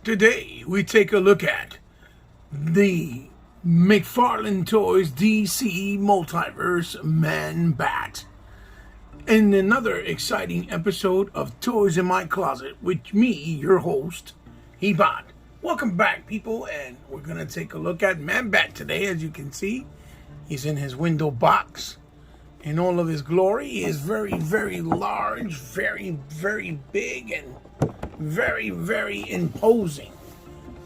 Today, we take a look at the McFarlane Toys DC Multiverse Man-Bat in another exciting episode of Toys in My Closet with me, your host, Hebot. Welcome back, people, and we're going to take a look at Man-Bat today. As you can see, he's in his window box in all of his glory. He is very, very large, very, very big, and very, very imposing.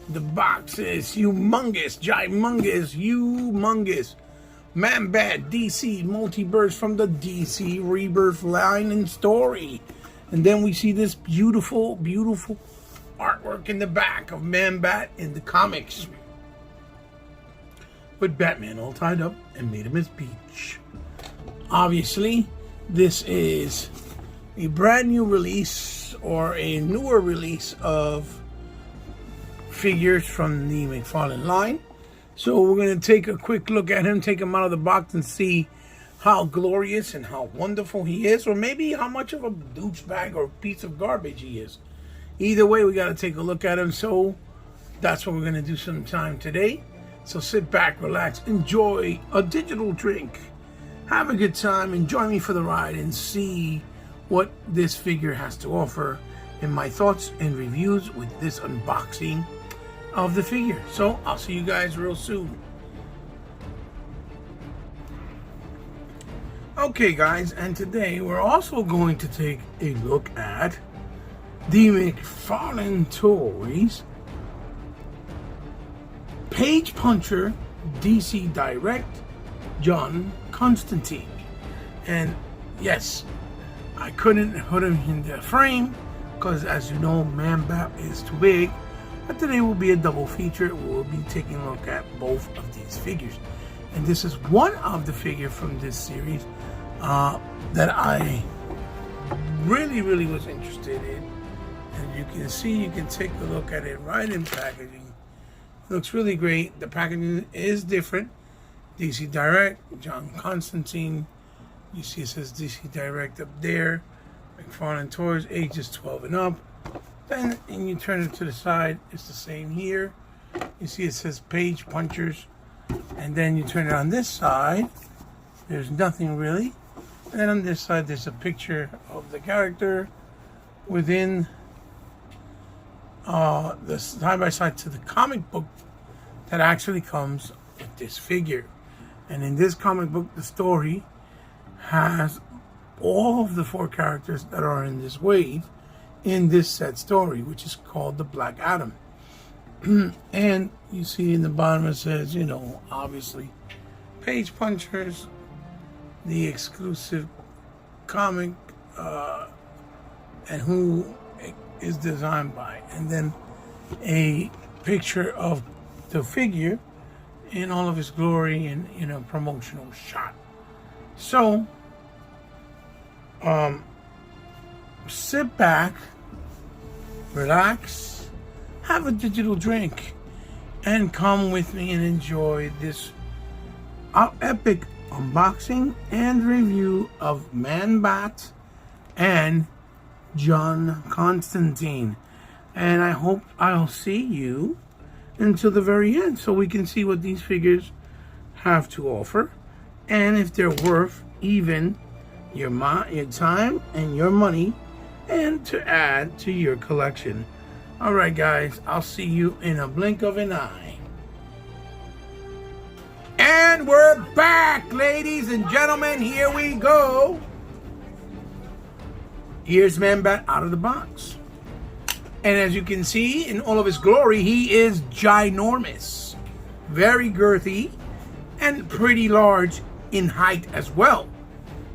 The box is humongous, humongous. Man-Bat DC Multiverse from the DC Rebirth line and story. And then we see this beautiful, beautiful artwork in the back of Man-Bat in the comics, with Batman all tied up and made him his peach. Obviously, this is a brand new release or a newer release of figures from the McFarlane line. So we're going to take a quick look at him, take him out of the box and see how glorious and how wonderful he is, or maybe how much of a douchebag or piece of garbage he is. Either way, we got to take a look at him. So that's what we're going to do sometime today. So sit back, relax, enjoy a digital drink, have a good time, and join me for the ride and see what this figure has to offer in my thoughts and reviews with this unboxing of the figure. So I'll see you guys real soon. Okay, guys, and today we're also going to take a look at the McFarlane Toys Page Puncher DC Direct John Constantine. And yes, I couldn't put him in the frame because, as you know, Man-Bat is too big. But today will be a double feature. We'll be taking a look at both of these figures. And this is one of the figures from this series that I really was interested in. And you can see, you can take a look at it right in packaging. It looks really great. The packaging is different. DC Direct, John Constantine. You see it says DC Direct up there. McFarlane Toys, ages 12 and up. Then, and you turn it to the side, it's the same here. You see it says Page Punchers. And then you turn it on this side, there's nothing really. And then on this side, there's a picture of the character within the side-by-side to the comic book that actually comes with this figure. And in this comic book, the story has all of the 4 characters that are in this wave in this set story, which is called the Black Adam. And you see in the bottom it says, you know, obviously, Page Punchers, the exclusive comic, and who is designed by, and then a picture of the figure in all of its glory and in a promotional shot. So sit back, relax, have a digital drink, and come with me and enjoy this epic unboxing and review of Man-Bat and John Constantine. And I hope I'll see you until the very end so we can see what these figures have to offer and if they're worth even your time and your money and to add to your collection. Alright, guys, I'll see you in a blink of an eye. And we're back, ladies and gentlemen. Here we go. Here's Man-Bat out of the box. And as you can see, in all of his glory, he is ginormous. Very girthy and pretty large in height as well.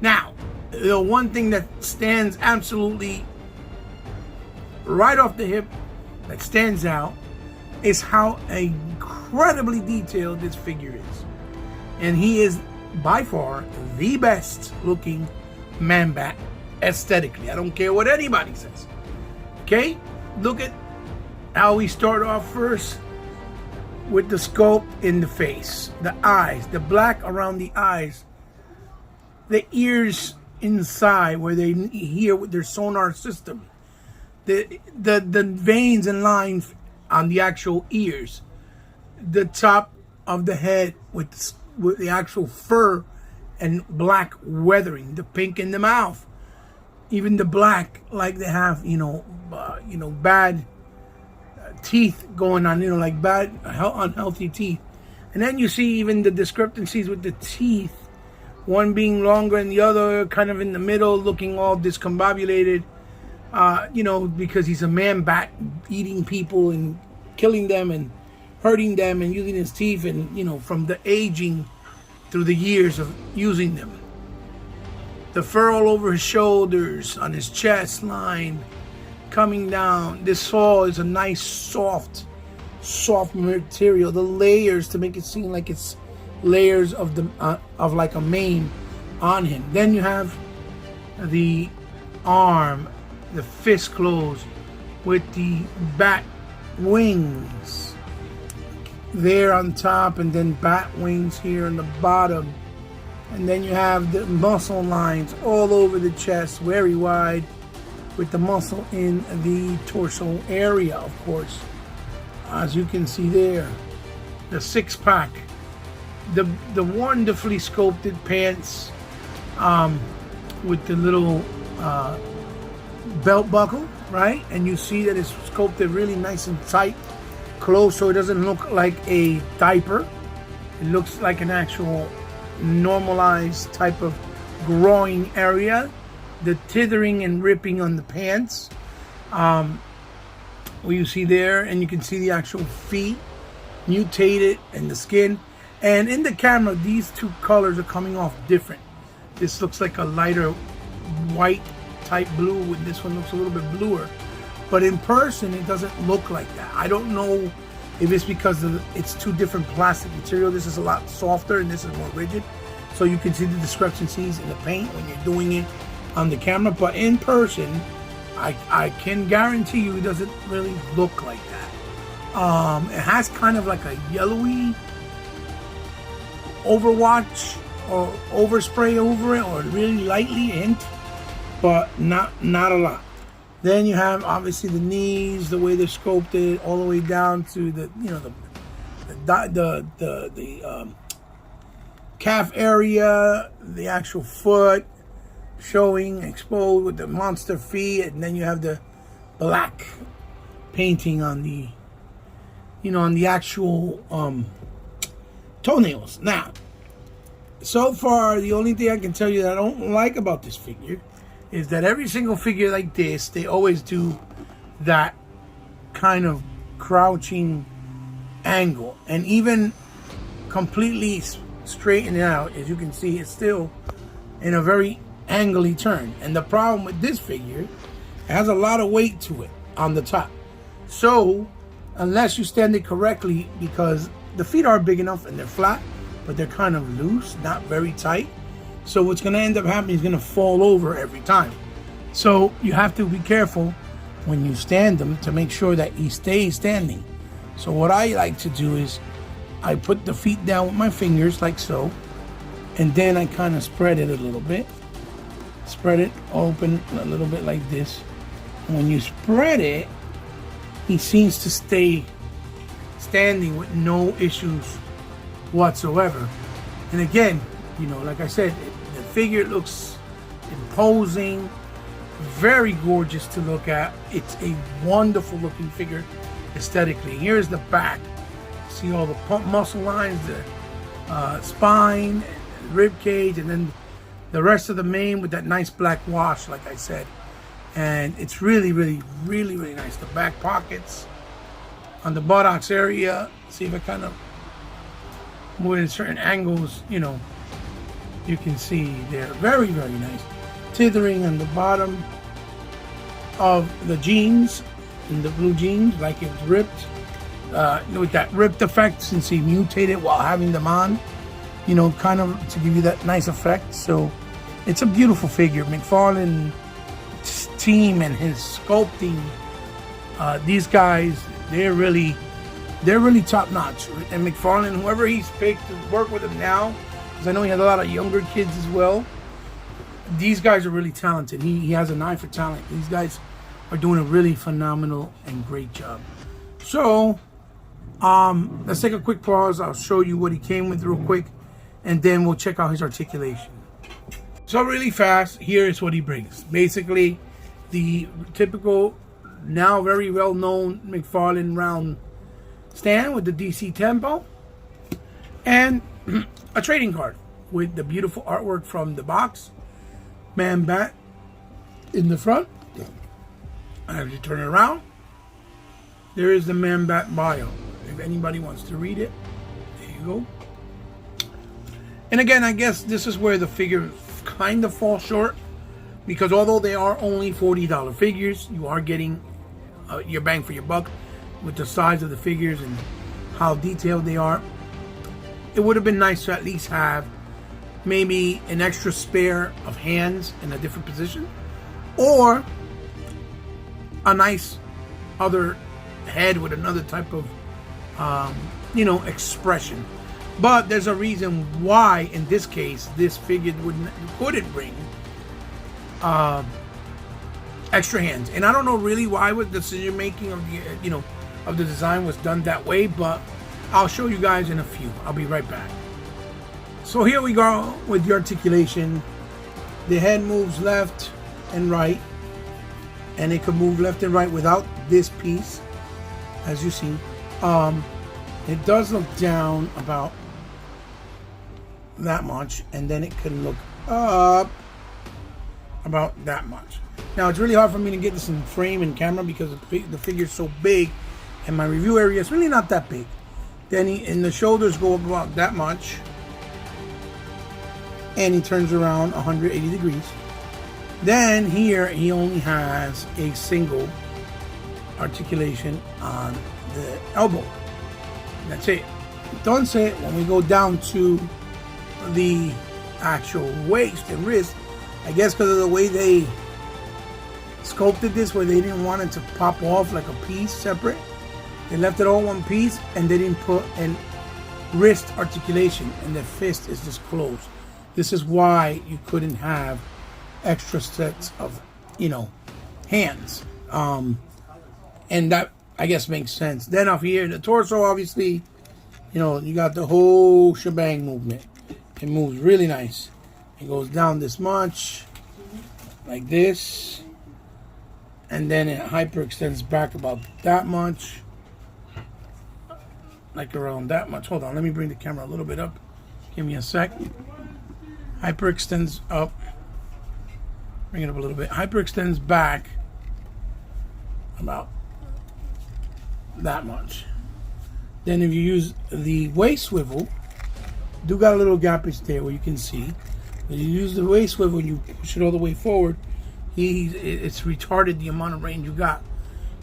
Now, the one thing that stands absolutely right off the hip, that stands out, is how incredibly detailed this figure is. And he is by far the best looking Man-Bat aesthetically. I don't care what anybody says. Okay? Look at how we start off first with the sculpt in the face, the eyes, the black around the eyes, the ears inside where they hear with their sonar system, the veins and lines on the actual ears, the top of the head with the actual fur and black weathering, the pink in the mouth, even the black, like they have, bad teeth going on, like bad, unhealthy teeth. And then you see even the discrepancies with the teeth, one being longer and the other kind of in the middle, looking all discombobulated, because he's a man bat eating people and killing them and hurting them and using his teeth, and, from the aging through the years of using them. The fur all over his shoulders, on his chest line, coming down. This saw is a nice soft material. The layers to make it seem like it's layers of of like a mane on him. Then you have the arm, the fist closed with the bat wings there on top, and then bat wings here on the bottom. And then you have the muscle lines all over the chest, very wide, with the muscle in the torso area, of course, as you can see there. The six-pack, the wonderfully sculpted pants with the little belt buckle, right? And you see that it's sculpted really nice and tight, close, so it doesn't look like a diaper. It looks like an actual normalized type of growing area. The tethering and ripping on the pants, where you see there, and you can see the actual feet mutated and the skin. And in the camera, these two colors are coming off different. This looks like a lighter white type blue, and this one looks a little bit bluer. But in person, it doesn't look like that. I don't know if it's because it's two different plastic material. This is a lot softer and this is more rigid. So you can see the discrepancies in the paint when you're doing it on the camera. But in person, I can guarantee you it doesn't really look like that. It has kind of like a yellowy overwatch or overspray over it, or really lightly hint, but not a lot. Then you have obviously the knees, the way they're sculpted, all the way down to the calf area, the actual foot showing exposed with the monster feet, and then you have the black painting on the on the actual toenails. Now, so far, the only thing I can tell you that I don't like about this figure is that every single figure like this, they always do that kind of crouching angle, and even completely straighten it out, as you can see, it's still in a very angly turn. And the problem with this figure, it has a lot of weight to it on the top. So unless you stand it correctly, because the feet are big enough and they're flat, but they're kind of loose, not very tight. So what's going to end up happening is going to fall over every time. So you have to be careful when you stand them to make sure that he stays standing. So what I like to do is I put the feet down with my fingers like so, and then I kind of spread it a little bit. Spread it open a little bit like this. And when you spread it, he seems to stay standing with no issues whatsoever. And again, like I said, the figure looks imposing, very gorgeous to look at. It's a wonderful looking figure aesthetically. Here's the back. See all the muscle lines, the spine, rib cage, and then the rest of the mane with that nice black wash, like I said. And it's really, really, really, really nice. The back pockets on the buttocks area. See if I kind of move in certain angles, you can see they're very, very nice. Tethering on the bottom of the jeans, in the blue jeans, like it's ripped. With that ripped effect, since he mutated while having them on, kind of to give you that nice effect. So it's a beautiful figure. McFarlane team and his sculpting, these guys, they're really top notch. And McFarlane, whoever he's picked to work with him now, because I know he has a lot of younger kids as well, these guys are really talented. He has an eye for talent. These guys are doing a really phenomenal and great job. So let's take a quick pause. I'll show you what he came with real quick, and then we'll check out his articulation. So really fast, here is what he brings. Basically, the typical, now very well-known McFarlane round stand with the DC tempo, and a trading card with the beautiful artwork from the box, man bat in the front. As you turn it around, there is the man bat bio. If anybody wants to read it, there you go. And again, I guess this is where the figure kind of falls short, because although they are only $40 figures, you are getting your bang for your buck with the size of the figures and how detailed they are. It would have been nice to at least have maybe an extra spare of hands in a different position, or a nice other head with another type of expression. But there's a reason why in this case this figure couldn't bring extra hands, and I don't know really why the decision making of the design was done that way, but I'll show you guys in a few. I'll be right back. So here we go with the articulation. The head moves left and right, and it can move left and right without this piece, as you see. It does look down about that much, and then it can look up about that much. Now it's really hard for me to get this in frame and camera because the figure is so big, and my review area is really not that big. Then and the shoulders go up about that much, and he turns around 180 degrees. Then here he only has a single articulation on the elbow. That's it. Entonces, when we go down to the actual waist and wrist, I guess because of the way they sculpted this, where they didn't want it to pop off like a piece separate, they left it all one piece, and they didn't put an wrist articulation, and the fist is just closed. This is why you couldn't have extra sets of hands, and that I guess makes sense. Then up here, the torso, obviously, you got the whole shebang movement. It moves really nice. It goes down this much, like this, and then it hyperextends back about that much, like around that much. Hold on, let me bring the camera a little bit up. Give me a sec. Hyperextends up. Bring it up a little bit. Hyperextends back about that much. Then if you use the waist swivel, do got a little gappage there where you can see. When you use the waist swivel and you push it all the way forward, it's retarded the amount of range you got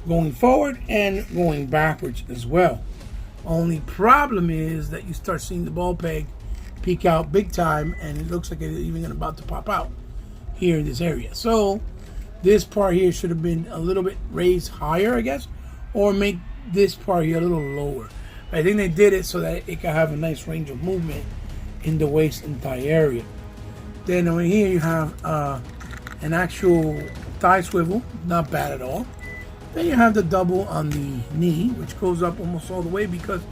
going forward and going backwards as well. Only problem is that you start seeing the ball peg peek out big time, and it looks like it's even about to pop out here in this area. So this part here should have been a little bit raised higher, I guess, or make this part here a little lower. I think they did it so that it can have a nice range of movement in the waist and thigh area. Then over here you have an actual thigh swivel, not bad at all. Then you have the double on the knee, which goes up almost all the way because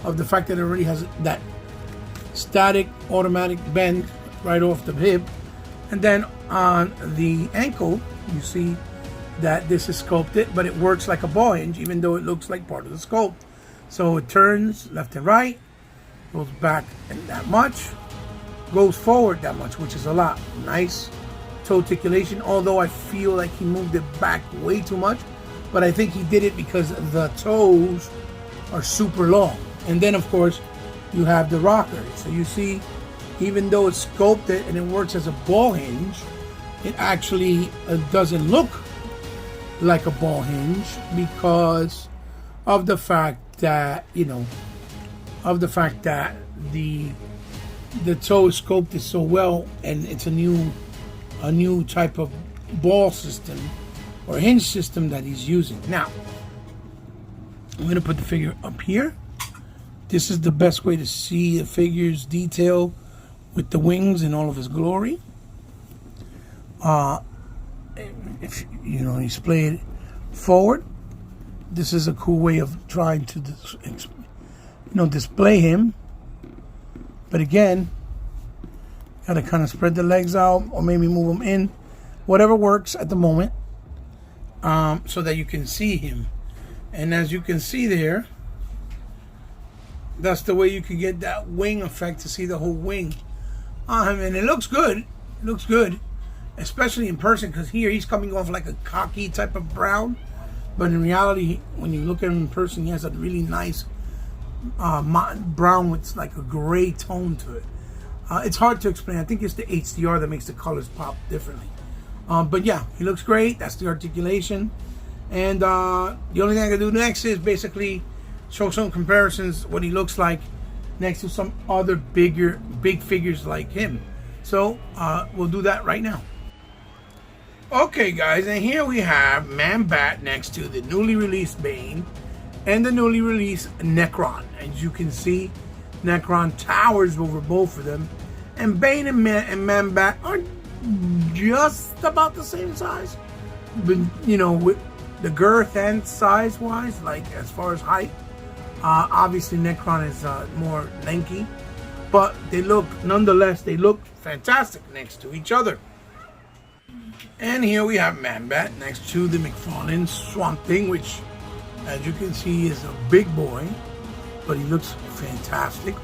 of the fact that it already has that static automatic bend right off the hip. And then on the ankle, you see that this is sculpted, but it works like a ball hinge, even though it looks like part of the sculpt. So it turns left and right, goes back and that much, goes forward that much, which is a lot. Nice toe articulation, although I feel like he moved it back way too much, but I think he did it because the toes are super long. And then of course you have the rocker. So you see, even though it's sculpted and it works as a ball hinge, it actually doesn't look like a ball hinge because of the fact that the toe is sculpted so well, and it's a new type of ball system or hinge system that he's using. Now I'm going to put the figure up here. This is the best way to see the figure's detail with the wings in all of his glory. If you display it forward, this is a cool way of trying to display him. But again, gotta kind of spread the legs out or maybe move them in, whatever works at the moment, so that you can see him. And as you can see there, that's the way you can get that wing effect, to see the whole wing on him. And it looks good. It looks good, especially in person, because here he's coming off like a cocky type of brown. But in reality, when you look at him in person, he has a really nice brown with like a gray tone to it. It's hard to explain. I think it's the HDR that makes the colors pop differently. But yeah, he looks great. That's the articulation. And the only thing I can do next is basically show some comparisons, what he looks like next to some other big figures like him. So we'll do that right now. Okay, guys, and here we have Man-Bat next to the newly released Bane and the newly released Necron. As you can see, Necron towers over both of them, and Bane and Man-Bat are just about the same size, but with the girth and size wise, like as far as height, obviously Necron is more lanky, but they look fantastic next to each other. And here we have Man-Bat next to the McFarlane Swamp Thing, which, as you can see, is a big boy, but he looks fantastic.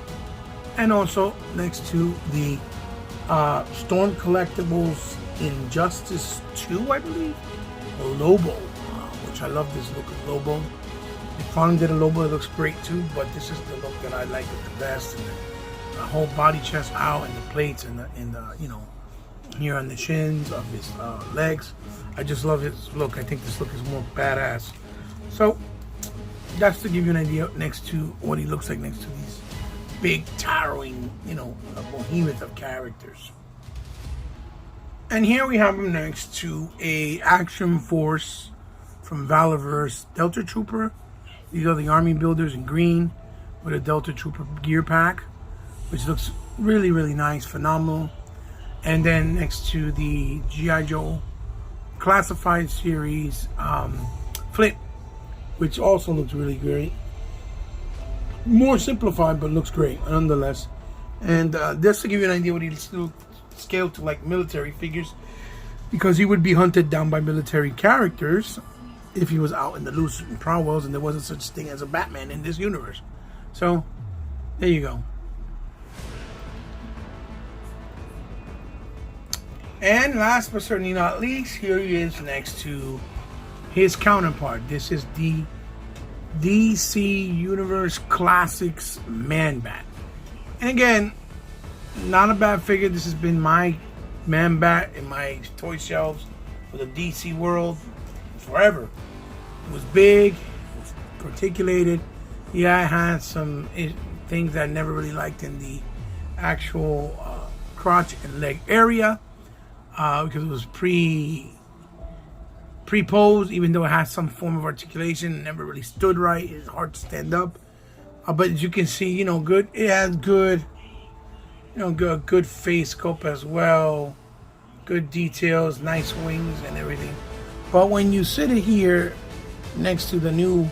And also next to the Storm Collectibles Injustice 2, I believe, Lobo, which I love this look of Lobo. McFarlane did a Lobo that looks great too, but this is the look that I like the best. And the whole body, chest out, and the plates, and the here on the shins of his legs. I just love his look. I think this look is more badass. So that's to give you an idea next to what he looks like next to these big, towering, behemoth of characters. And here we have him next to a Action Force from Valorverse Delta Trooper. These are the army builders in green with a Delta Trooper gear pack, which looks really, really nice, phenomenal. And then next to the G.I. Joe Classified Series Flip, which also looks really great. More simplified, but looks great nonetheless. And just to give you an idea what he's still scaled to, like military figures, because he would be hunted down by military characters if he was out in the loose prowls and there wasn't such thing as a Batman in this universe. So there you go. And last but certainly not least, here he is next to his counterpart. This is the DC Universe Classics Man-Bat. And again, not a bad figure. This has been my Man-Bat in my toy shelves for the DC world forever. It was big, it was articulated. Yeah, it had some things I never really liked in the actual crotch and leg area. Because it was pre-posed, even though it has some form of articulation, it never really stood right. It's hard to stand up. But as you can see, good. It has good, good face sculpt as well. Good details, nice wings and everything. But when you sit here next to the new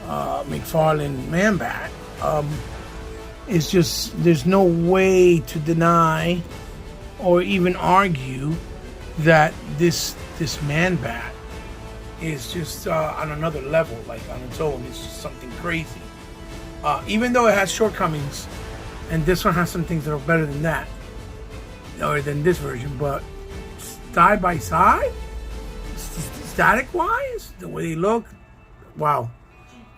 McFarlane Man-Bat, it's just, there's no way to deny or even argue that this Man-Bat is just on another level, like on its own. It's just something crazy. Even though it has shortcomings, and this one has some things that are better than that, or than this version, but side by side, static-wise, the way they look, wow,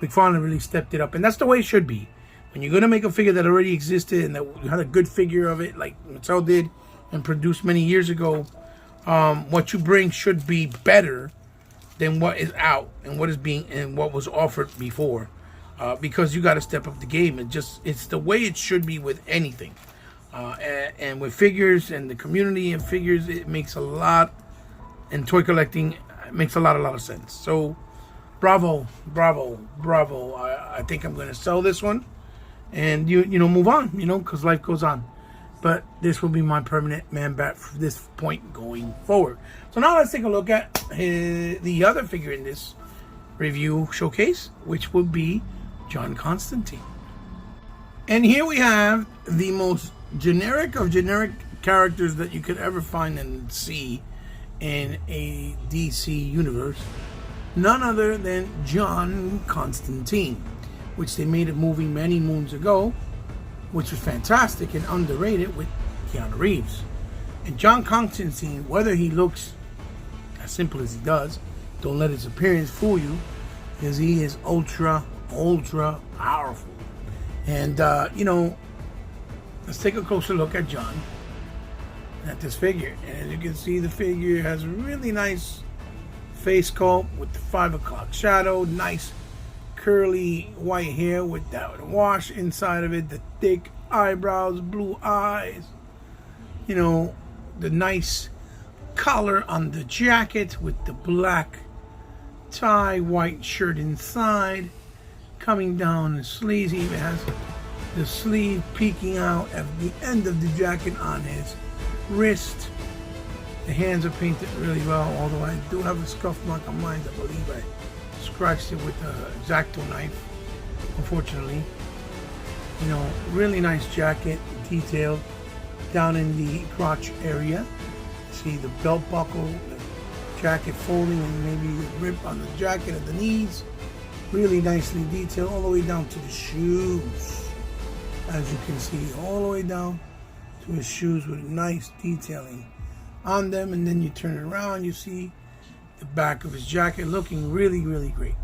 McFarlane really stepped it up, and that's the way it should be. When you're gonna make a figure that already existed and that you had a good figure of it, like Mattel did and produced many years ago, what you bring should be better than what is out and what was offered before, because you got to step up the game. It's the way it should be with anything, and with figures and the community and figures, it makes a lot, and toy collecting, it makes a lot of sense. So bravo. I think I'm going to sell this one and move on, because life goes on. But this will be my permanent Man-Bat from this point going forward. So now let's take a look at the other figure in this review showcase, which will be John Constantine. And here we have the most generic of generic characters that you could ever find and see in a DC universe. None other than John Constantine, which they made a movie many moons ago, which was fantastic and underrated, with Keanu Reeves. And John Constantine, whether he looks as simple as he does, don't let his appearance fool you, because he is ultra powerful. And, let's take a closer look at John, at this figure. And as you can see, the figure has a really nice face sculpt with the 5 o'clock shadow, nice curly white hair with that wash inside of it, the thick eyebrows, blue eyes, the nice collar on the jacket with the black tie, white shirt inside, coming down the sleeves. He even has the sleeve peeking out at the end of the jacket on his wrist. The hands are painted really well, although I do have a scuff mark on mine. I believe I scratched it with an X-Acto knife, unfortunately. Really nice jacket, detailed down in the crotch area. See the belt buckle, the jacket folding, and maybe the rip on the jacket at the knees. Really nicely detailed all the way down to the shoes. As you can see, all the way down to his shoes with nice detailing on them. And then you turn it around, you see the back of his jacket looking really great.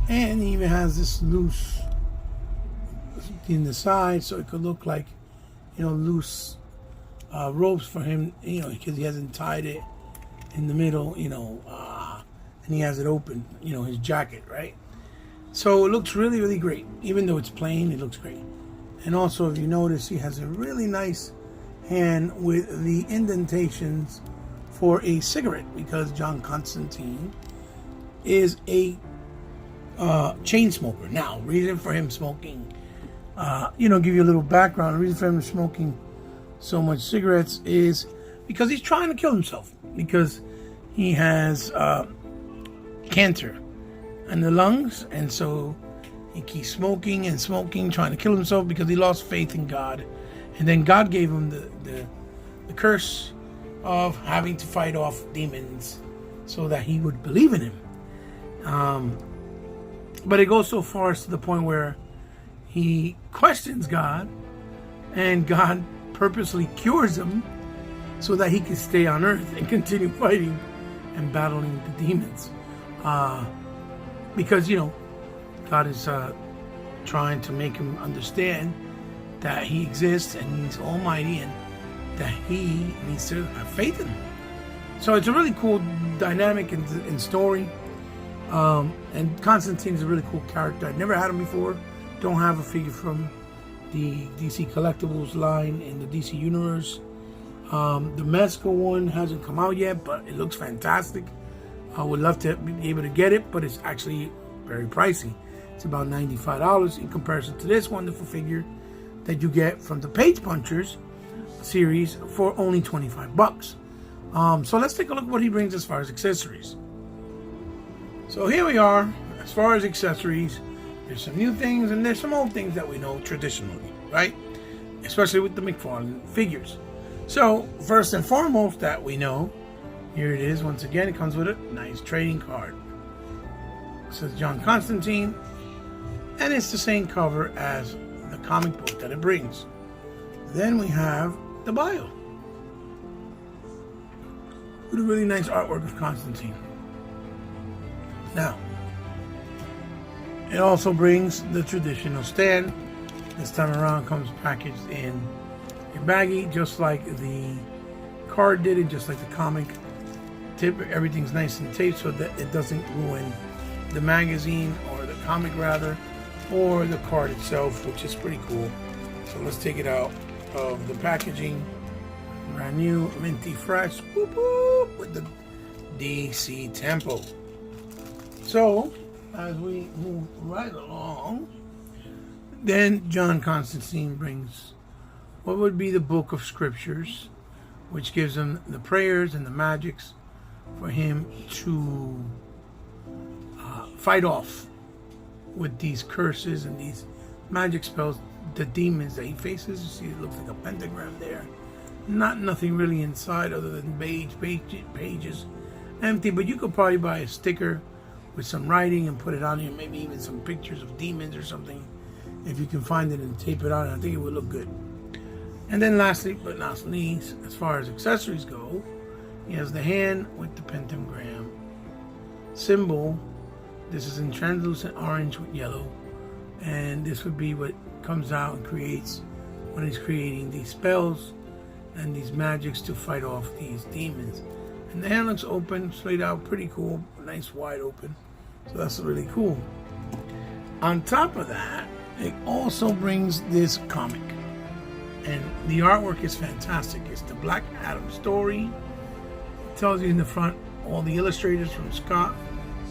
And he even has this loose in the side, so it could look like loose ropes for him, because he hasn't tied it in the middle, and he has it open, his jacket, right? So it looks really great. Even though it's plain, it looks great. And also, if you notice, he has a really nice hand with the indentations for a cigarette, because John Constantine is a chain smoker. Now, reason for him smoking, give you a little background. The reason for him smoking so much cigarettes is because he's trying to kill himself, because he has cancer in the lungs, and so he keeps smoking and smoking, trying to kill himself because he lost faith in God. And then God gave him the curse of having to fight off demons so that he would believe in him. But it goes so far as to the point where he questions God, and God purposely cures him so that he can stay on earth and continue fighting and battling the demons. Because, God is trying to make him understand that he exists and he's almighty, and that he needs to have faith in him. So it's a really cool dynamic in story. And Constantine's a really cool character. I've never had him before. Don't have a figure from the DC Collectibles line in the DC Universe. The Mezco one hasn't come out yet, but it looks fantastic. I would love to be able to get it, but it's actually very pricey. It's about $95 in comparison to this wonderful figure that you get from the Page Punchers series for only $25. So let's take a look at what he brings as far as accessories. So here we are. As far as accessories, there's some new things and there's some old things that we know traditionally, right? Especially with the McFarlane figures. So first and foremost that we know, here it is. Once again, it comes with a nice trading card. It says John Constantine, and it's the same cover as the comic book that it brings. Then we have the bio with a really nice artwork of Constantine. Now, it also brings the traditional stand. This time around comes packaged in a baggie, just like the card did it, just like the comic. Everything's nice and taped so that it doesn't ruin the magazine, or the comic rather, or the card itself, which is pretty cool. So let's take it out of the packaging. Brand new, minty fresh, whoop, whoop, with the DC tempo. So as we move right along, then John Constantine brings what would be the book of scriptures, which gives him the prayers and the magics for him to fight off with these curses and these magic spells the demons that he faces. You see, it looks like a pentagram there. Nothing really inside other than pages, empty. But you could probably buy a sticker with some writing and put it on here, maybe even some pictures of demons or something, if you can find it, and tape it on. I think it would look good. And then lastly but not least, as far as accessories go, he has the hand with the pentagram symbol. This is in translucent orange with yellow, and this would be what comes out and creates when he's creating these spells and these magics to fight off these demons. And the hand looks open, laid out pretty cool, nice wide open. So that's really cool. On top of that, it also brings this comic, and the artwork is fantastic. It's the Black Adam story. It tells you in the front all the illustrators from Scott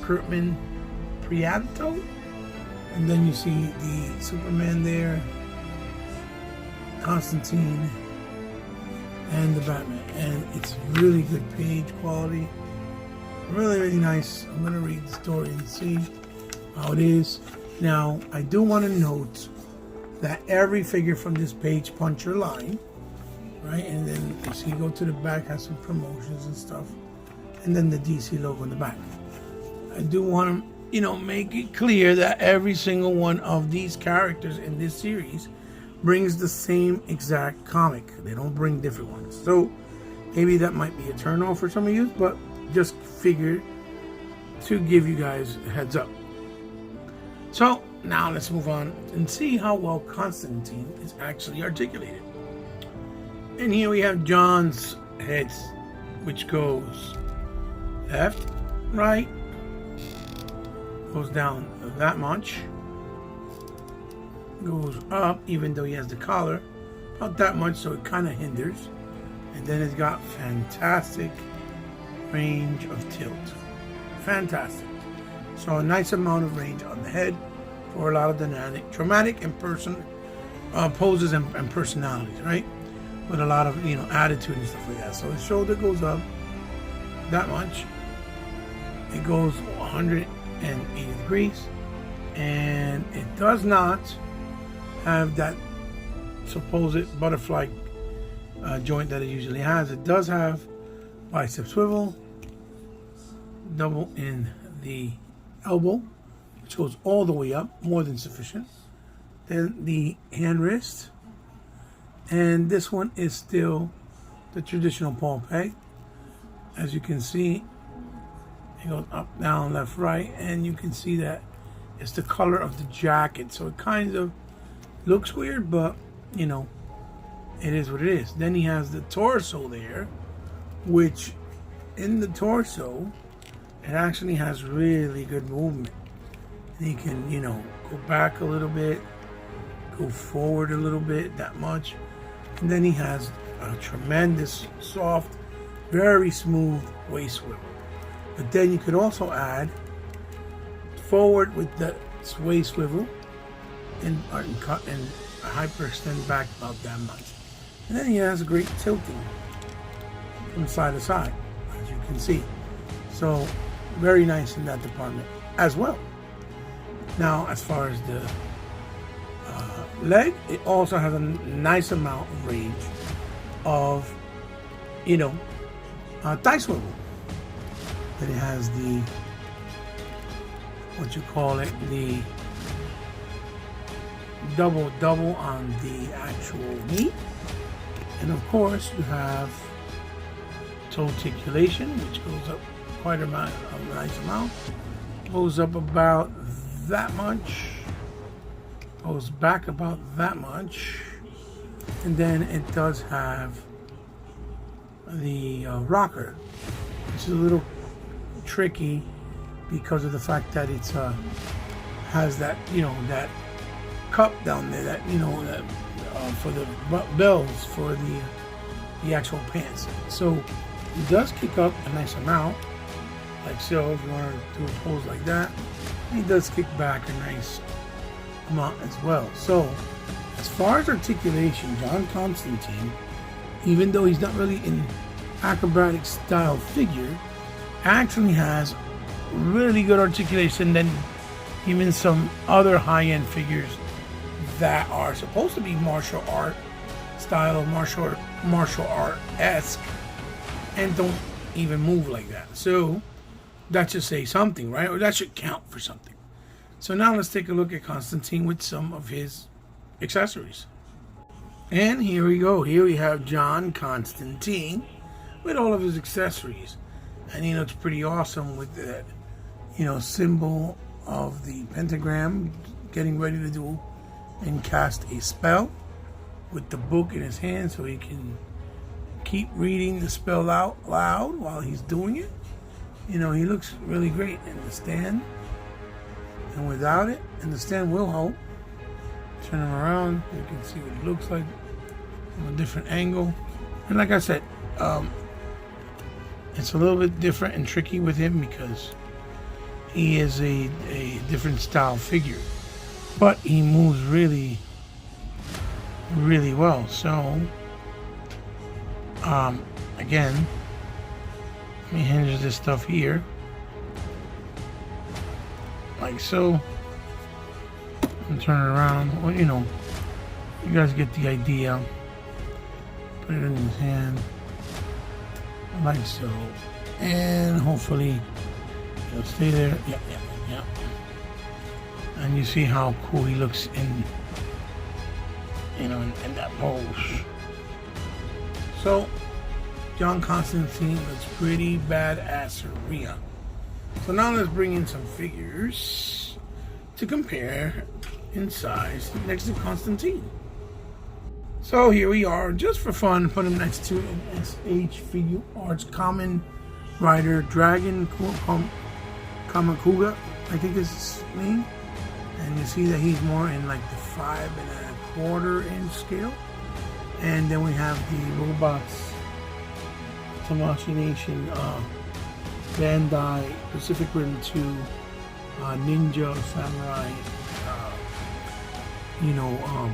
Kurtman Prieto, and then you see the Superman there, Constantine, and the Batman. And it's really good page quality, really nice. I'm gonna read the story and see how it is. Now, I do want to note that every figure from this page puncher line, right, and then you see, go to the back, has some promotions and stuff, and then the DC logo in the back. I do want to, make it clear that every single one of these characters in this series brings the same exact comic. They don't bring different ones. So maybe that might be a turn off for some of you, but just figured to give you guys a heads up. So now let's move on and see how well Constantine is actually articulated. And here we have John's head, which goes left, right, goes down that much, goes up, even though he has the collar, about that much, so it kind of hinders. And then it's got fantastic range of tilt. Fantastic. So a nice amount of range on the head for a lot of dramatic and poses and personalities, right? With a lot of attitude and stuff like that. So his shoulder goes up that much. It goes 180 degrees, and it does not have that supposed butterfly joint that it usually has. It does have bicep swivel, double in the elbow, which goes all the way up, more than sufficient. Then the hand wrist, and this one is still the traditional paw peg. As you can see, it goes up, down, left, right, and you can see that it's the color of the jacket, so it kind of looks weird, but it is what it is. Then he has the torso there, which in the torso it actually has really good movement. And he can go back a little bit, go forward a little bit, that much. And then he has a tremendous, soft, very smooth waist swivel. But then you could also add forward with the waist swivel and hyperextend back about that much. And then he has a great tilting from side to side, as you can see. So very nice in that department as well. Now, as far as the leg, it also has a nice amount of range of, thigh swivel. Then it has the, the double on the actual knee. And of course, you have toe articulation, which goes up quite a nice amount. Goes up about that much, goes back about that much, and then it does have the rocker, which is a little tricky because of the fact that it's has that that cup down there that that for the bells for the actual pants. So it does kick up a nice amount, like so. If you want to do a pose like that, he does kick back a nice amount as well. So as far as articulation, John Constantine, even though he's not really an acrobatic style figure, actually has really good articulation than even some other high-end figures that are supposed to be martial art style, martial art-esque, and don't even move like that. So that should say something, right? Or that should count for something. So now let's take a look at Constantine with some of his accessories. And here we go. Here we have John Constantine with all of his accessories. And he looks pretty awesome with that, symbol of the pentagram, getting ready to do and cast a spell with the book in his hand so he can keep reading the spell out loud while he's doing it. He looks really great in the stand. And without it, and the stand will hold. Turn him around, you can see what it looks like from a different angle. And like I said, it's a little bit different and tricky with him because he is a different style figure. But he moves really, really well. So, again, let me hinge this stuff here. Like so. And turn it around. Well, you guys get the idea. Put it in his hand. Like so. And hopefully it'll stay there. Yeah. And you see how cool he looks in that pose. So John Constantine looks pretty badass-eria. So now let's bring in some figures to compare in size next to Constantine. So here we are, just for fun, put him next to an SH Figure Arts Common Rider Dragon Kamakuga, I think is his name. And you see that he's more in like the 5 1/4 inch scale. And then we have the robots, Tamashii Nation, Bandai, Pacific Rim 2, Ninja Samurai, oh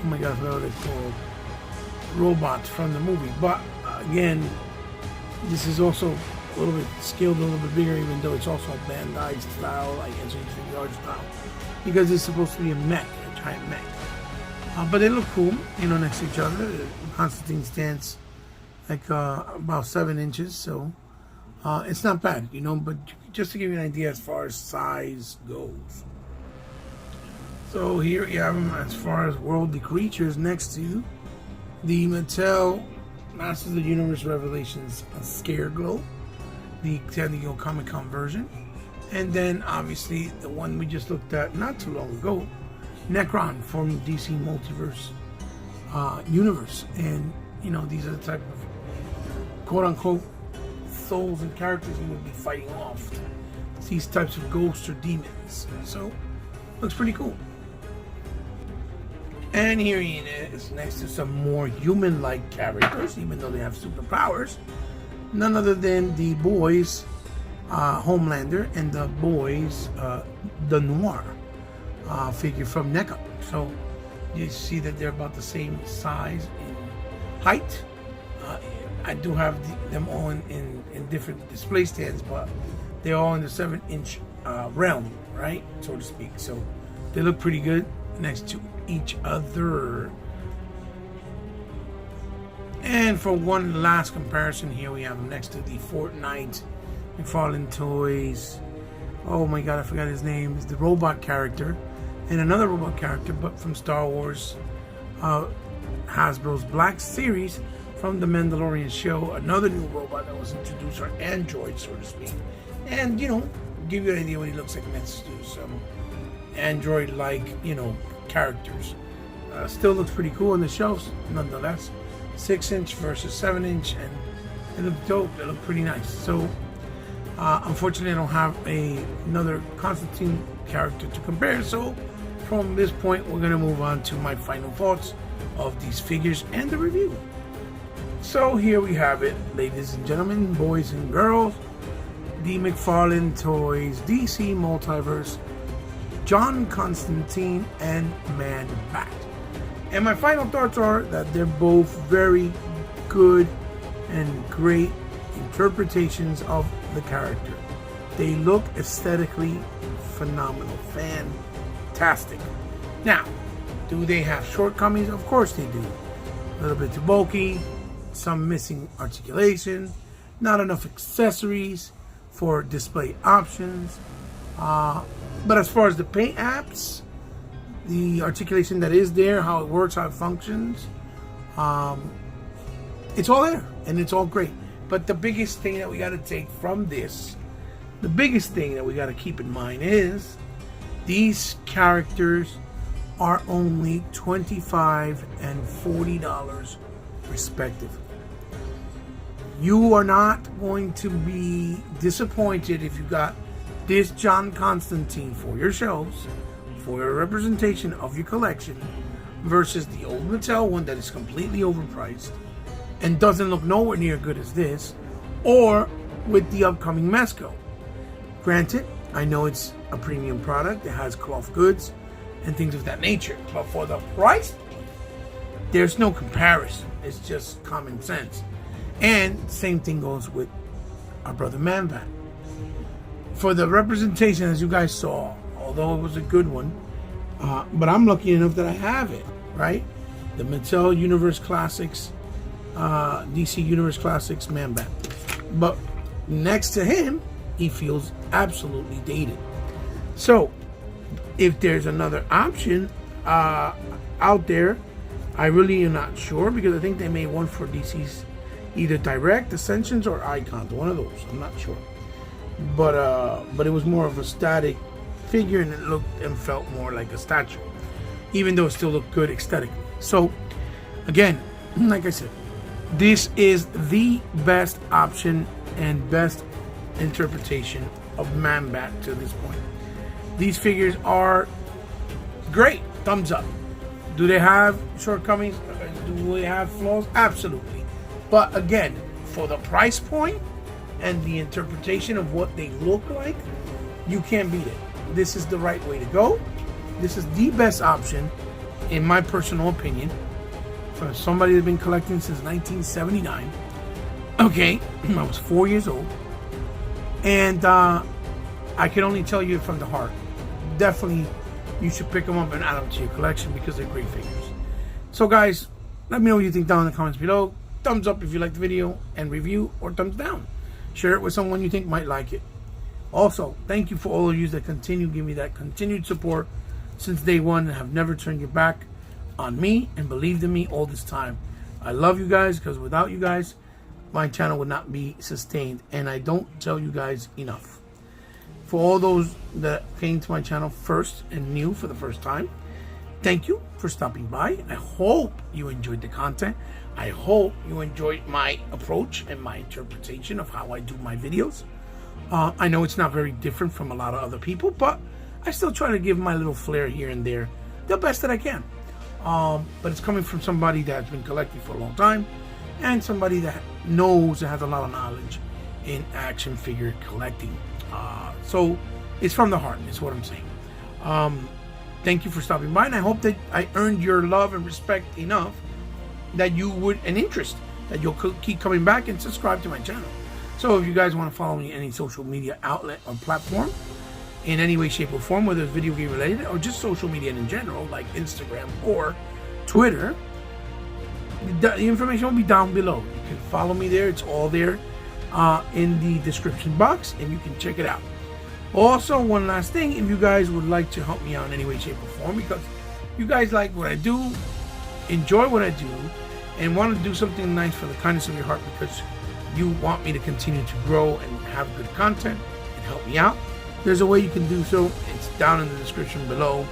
my god, I forgot what it's called, robots from the movie. But again, this is also a little bit scaled, a little bit bigger, even though it's also Bandai style, like SH Art style, because it's supposed to be a mech, a giant mech. But they look cool, next to each other. Constantine stands like about 7 inches, so it's not bad, but just to give you an idea as far as size goes. So here you have them as far as worldly creatures next to the Mattel Masters of the Universe Revelations Scareglow, the San Diego Comic-Con version. And then obviously the one we just looked at not too long ago, Necron from DC Multiverse Universe. And these are the type of quote-unquote souls and characters you would be fighting off, these types of ghosts or demons. So looks pretty cool. And here he is next to some more human-like characters, even though they have superpowers. None other than the boys, Homelander, and the boys, the Noir figure from NECA. So you see that they're about the same size in height. I do have them all in different display stands, but they're all in the 7-inch realm, right, so to speak. So they look pretty good next to each other. And for one last comparison, here we have next to the Fortnite McFarlane Toys. Oh my god, I forgot his name. It's the robot character, and another robot character, but from Star Wars, Hasbro's Black Series from the Mandalorian show. Another new robot that was introduced, or android, so to speak. And give you an idea what he looks like next to some android-like, characters. Still looks pretty cool on the shelves, nonetheless. 6-inch versus 7-inch, and they look dope. They look pretty nice. So, unfortunately, I don't have another Constantine character to compare. So, from this point, we're gonna move on to my final thoughts of these figures and the review. So here we have it, ladies and gentlemen, boys and girls. The McFarlane Toys DC Multiverse, John Constantine and Man Bat. And my final thoughts are that they're both very good and great interpretations of the character. They look aesthetically phenomenal, fantastic. Now, do they have shortcomings? Of course they do. A little bit too bulky, some missing articulation, not enough accessories for display options. But as far as the paint apps, the articulation that is there, how it works, how it functions, it's all there and it's all great. But the biggest thing that we got to take from this, the biggest thing that we got to keep in mind is these characters are only $25 and $40 respectively. You are not going to be disappointed if you got this John Constantine for your shelves, for your representation of your collection, versus the old Mattel one that is completely overpriced and doesn't look nowhere near good as this, or with the upcoming Mezco. Granted, I know it's a premium product, it has cloth goods and things of that nature, but for the price, there's no comparison. It's just common sense. And same thing goes with our brother Man-Bat. For the representation, as you guys saw, although it was a good one, but I'm lucky enough that I have it, right? The Mattel Universe Classics, DC Universe Classics Man-Bat. But next to him, he feels absolutely dated. So, if there's another option out there, I really am not sure, because I think they made one for DC's either Direct, Ascensions, or Icons, one of those. I'm not sure, but it was more of a static figure, and it looked and felt more like a statue, even though it still looked good aesthetically. So, again, like I said, this is the best option and best interpretation of Man-Bat to this point. These figures are great. Thumbs up. Do they have shortcomings? Do they have flaws? Absolutely. But again, for the price point and the interpretation of what they look like, you can't beat it. This is the right way to go. This is the best option, in my personal opinion, for somebody that's been collecting since 1979. Okay, I was 4 years old. And I can only tell you from the heart, definitely you should pick them up and add them to your collection, because they're great figures. So guys, let me know what you think down in the comments below. Thumbs up if you like the video and review, or thumbs down. Share it with someone you think might like it. Also, thank you for all of you that continue giving me that continued support since day one, and have never turned your back on me and believed in me all this time. I love you guys, because without you guys, my channel would not be sustained, and I don't tell you guys enough. For all those that came to my channel first and new for the first time, thank you for stopping by. I hope you enjoyed the content. I hope you enjoyed my approach and my interpretation of how I do my videos. I know it's not very different from a lot of other people, but I still try to give my little flair here and there the best that I can. But it's coming from somebody that's been collecting for a long time, and somebody that knows and has a lot of knowledge in action figure collecting. So it's from the heart, is what I'm saying. Thank you for stopping by, and I hope that I earned your love and respect enough that you would, and interest, that you'll keep coming back and subscribe to my channel. So if you guys want to follow me in any social media outlet or platform in any way, shape, or form, whether it's video game related or just social media in general, like Instagram or Twitter, the information will be down below. You can follow me there. It's all there in the description box, and you can check it out. Also, one last thing, if you guys would like to help me out in any way, shape, or form, because you guys like what I do, enjoy what I do, and want to do something nice for the kindness of your heart, because you want me to continue to grow and have good content and help me out, there's a way you can do so. It's down in the description below.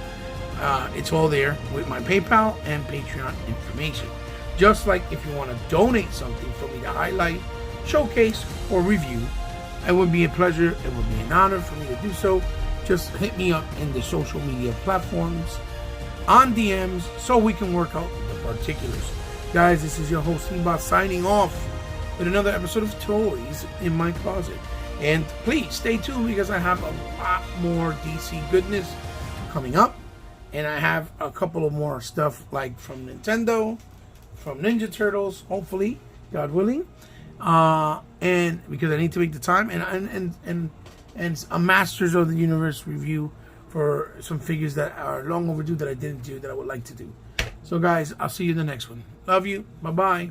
It's all there with my PayPal and Patreon information. Just like if you want to donate something for me to highlight, showcase, or review, it would be a pleasure. It would be an honor for me to do so. Just hit me up in the social media platforms, on DMs, so we can work out the particulars. Guys, this is your host, Heba, signing off with another episode of Toys in My Closet. And please stay tuned, because I have a lot more DC goodness coming up. And I have a couple of more stuff like from Nintendo, from Ninja Turtles, hopefully, God willing. And because I need to make the time, and and a Masters of the Universe review for some figures that are long overdue that I didn't do that I would like to do. So guys, I'll see you in the next one. Love you. Bye-bye.